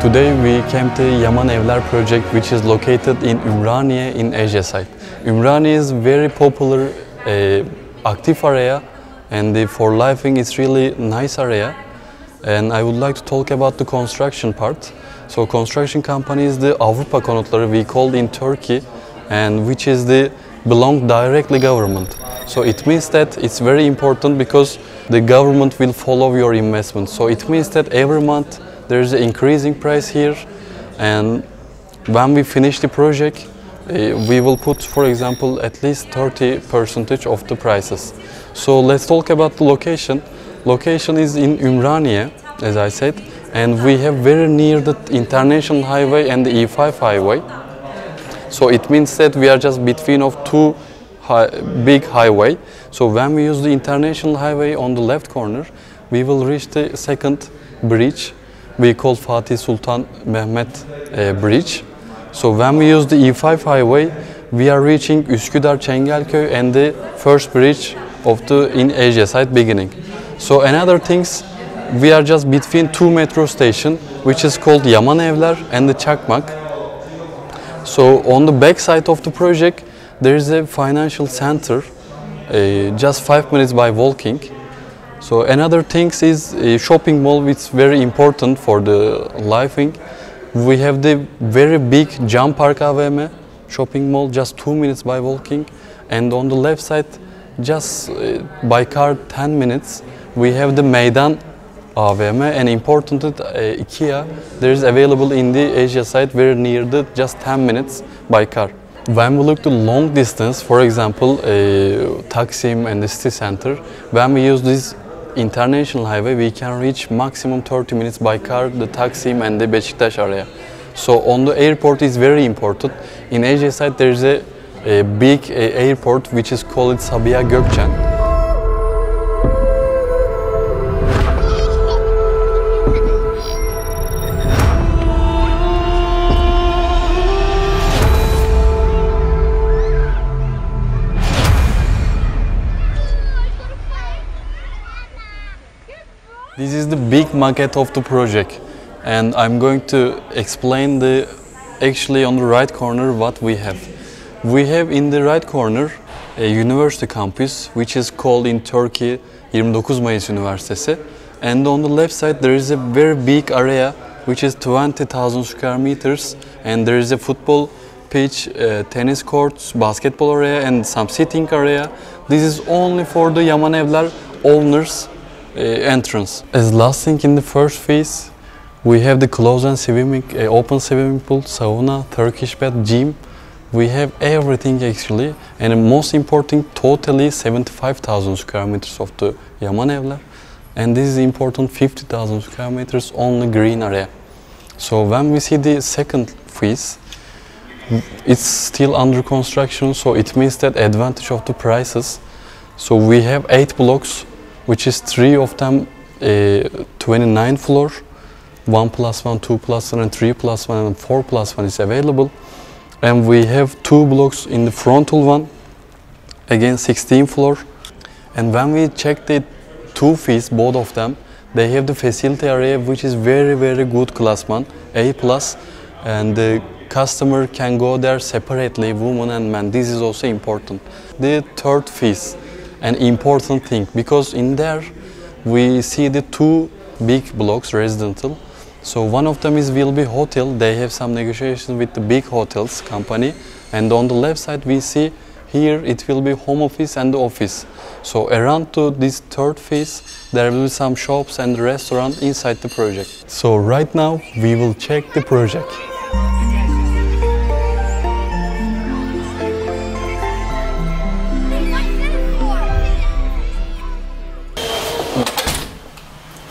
Today we came to Yaman Evler project, which is located in Ümraniye in Asia side. Ümraniye is very popular, active area, and for living it's really nice area. And I would like to talk about the construction part. So construction company is the Avrupa Konutları we call in Turkey, and which is the belong directly government. So it means that it's very important because the government will follow your investment. So it means that every month there is an increasing price here, and when we finish the project, we will put, for example, at least 30% of the prices. So let's talk about the location. Location is in Ümraniye, as I said, and we have very near the international highway and the E5 highway. So it means that we are just between of two big highway. So when we use the international highway on the left corner, we will reach the second bridge. We call Fatih Sultan Mehmet bridge. So when we use the E5 highway, we are reaching Üsküdar Çengelköy and the first bridge of the in Asia side beginning. So another things, we are just between two metro stations, which is called Yaman Evler and the Çakmak. So on the back side of the project, there is a financial center, just 5 minutes by walking. So another thing is a shopping mall, which is very important for the living. We have the very big Can Park AVM shopping mall, just 2 minutes by walking. And on the left side, just by car 10 minutes, we have the Meydan AVM, and important IKEA. There is available in the Asia side, very near the just 10 minutes by car. When we look to long distance, for example, Taksim and the city center, when we use this international highway, we can reach maximum 30 minutes by car, the Taksim and the Beşiktaş area. So on the airport is very important. In Asia side there is a big airport which is called Sabiha Gökçen. This is the big maquette of the project, and I'm going to explain actually on the right corner what we have. We have in the right corner a university campus, which is called in Turkey 29 Mayıs Üniversitesi, and on the left side there is a very big area which is 20,000 square meters, and there is a football pitch, tennis courts, basketball area, and some sitting area. This is only for the Yaman Evler owners entrance. As last thing in the first phase, we have the closed and open swimming pool, sauna, Turkish bath, gym. We have everything actually, and the most important, totally 75,000 square meters of the Yaman Evler, and this is important 50,000 square meters only green area. So when we see the second phase, it's still under construction, so it means that advantage of the prices. So we have 8 blocks, which is 3 of them 29 floor, 1+1, 2+1, and 3+1, and 4+1 is available. And we have 2 blocks in the frontal one, again 16 floor. And when we check the 2 fees, both of them, they have the facility area which is very good class one, A+, and the customer can go there separately, women and men. This is also important. The third phase, an important thing, because in there we see the two big blocks residential. So one of them will be hotel. They have some negotiations with the big hotels company, and on the left side we see here it will be home office and the office. So around to this third phase there will be some shops and restaurant inside the project. So right now we will check the project.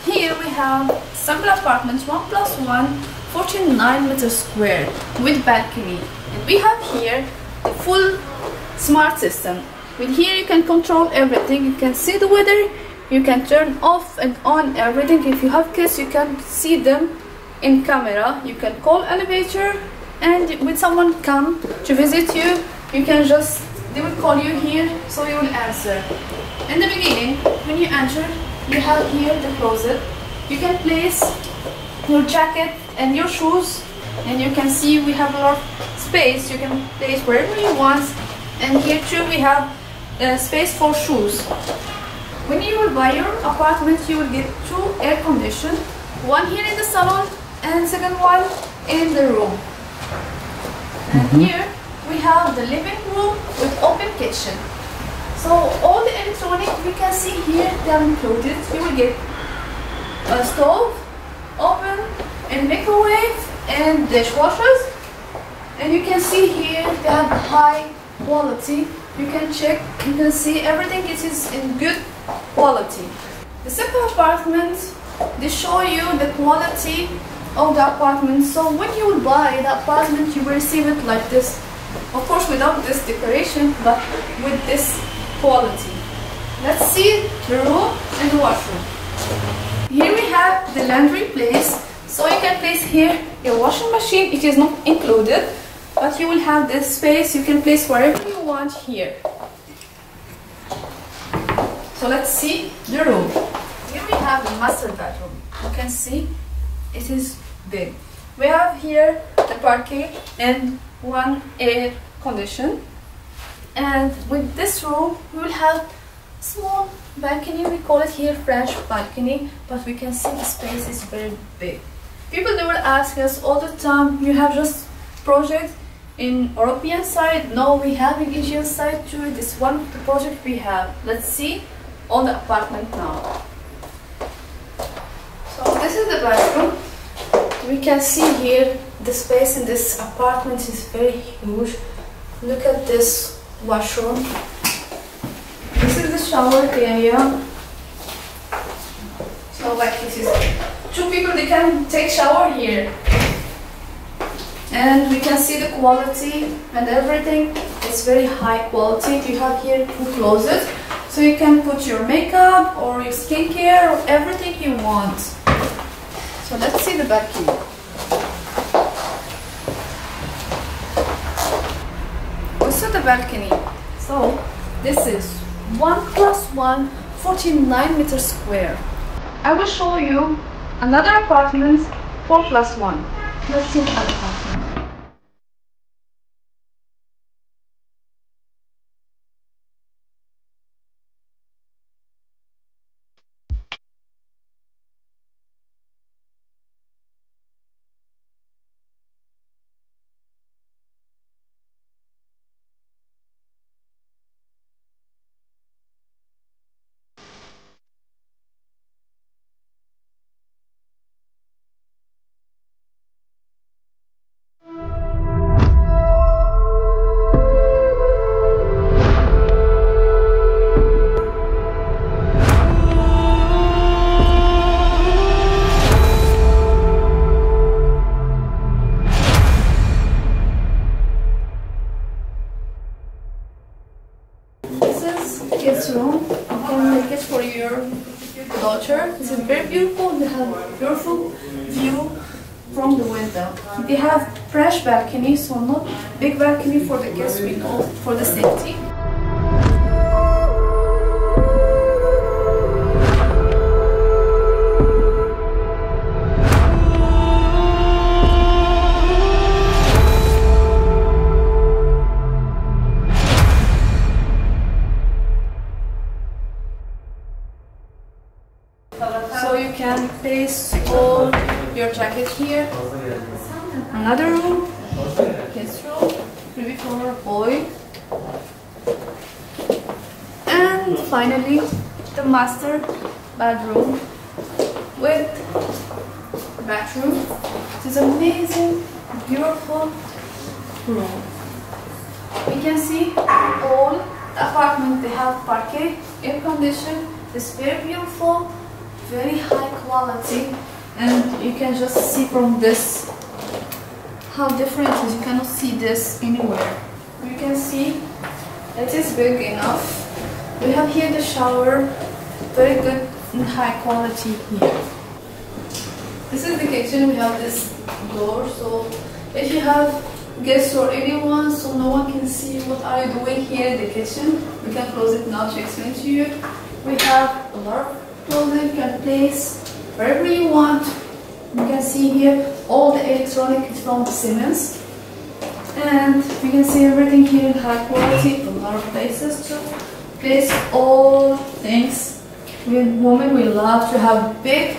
Here we have single apartments 1+1, 49 meters square with balcony. And we have here the full smart system. With here you can control everything. You can see the weather, you can turn off and on everything. If you have kids, you can see them in camera. You can call elevator, and when someone come to visit you, you can just, they will call you here, so you will answer. In the beginning, when you enter, you have here the closet. You can place your jacket and your shoes, and you can see we have a lot of space. You can place wherever you want. And here too we have space for shoes. When you will buy your apartment, you will get 2 air conditioned, one here in the salon and second one in the room. And here we have the living room with open kitchen. So all the electronic we can see here, they are included. You will get a stove, oven, and microwave and dishwashers. And you can see here they have high quality. You can check, you can see everything is in good quality. The second apartment, they show you the quality of the apartment. So when you will buy the apartment, you will receive it like this. Of course without this decoration, but with this quality. Let's see the room and the washroom. Here we have the laundry place. So you can place here your washing machine. It is not included, but you will have this space. You can place wherever you want here. So let's see the room. Here we have the master bedroom. You can see it is big. We have here the parquet and one air condition. And with this room, we will have small balcony. We call it here French balcony, but we can see the space is very big. People, they will ask us all the time, you have just project in European side? No, we have in Asian side too. This one of the project we have. Let's see on the apartment now. So this is the bathroom. We can see here the space in this apartment is very huge. Look at this washroom. This is the shower area. So like this is 2 people, they can take shower here. And we can see the quality and everything. It's very high quality. You have here 2 closets, so you can put your makeup or your skincare or everything you want. So let's see the balcony. Also the balcony. So this is 1+1, 49 meters square. I will show you another apartment, 4+1. Let's see another apartment. Kids room. You can make it for your daughter. This is very beautiful. They have a beautiful view from the window. They have fresh balcony, so not big balcony for the kids, we know, for the safety. So you can place all your jacket here. Another room, kids room, maybe for a boy. And finally, the master bedroom with bathroom. It is amazing, beautiful room. We can see all the apartment. They have parquet, air conditioned. It's very beautiful, very high quality, and you can just see from this how different it is. You cannot see this anywhere. You can see it is big enough. We have here the shower, very good and high quality here. This is the kitchen. We have this door, so if you have guests or anyone, so no one can see what are you doing here in the kitchen, we can close it now to explain to you. We have a lot of clothing. You can place wherever you want. You can see here all the electronic is from Siemens, and you can see everything here in high quality. A lot of places to place all things. Women, we love to have big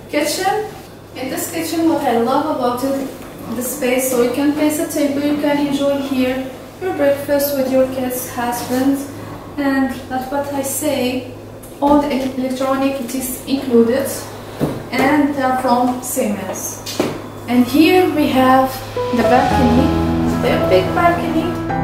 kitchen. In this kitchen, what I love about it, the space, so you can place a table. You can enjoy here your breakfast with your kids, husband, and that's what I say. All the electronic, it is included, and they are from Siemens. And here we have the balcony, very big balcony.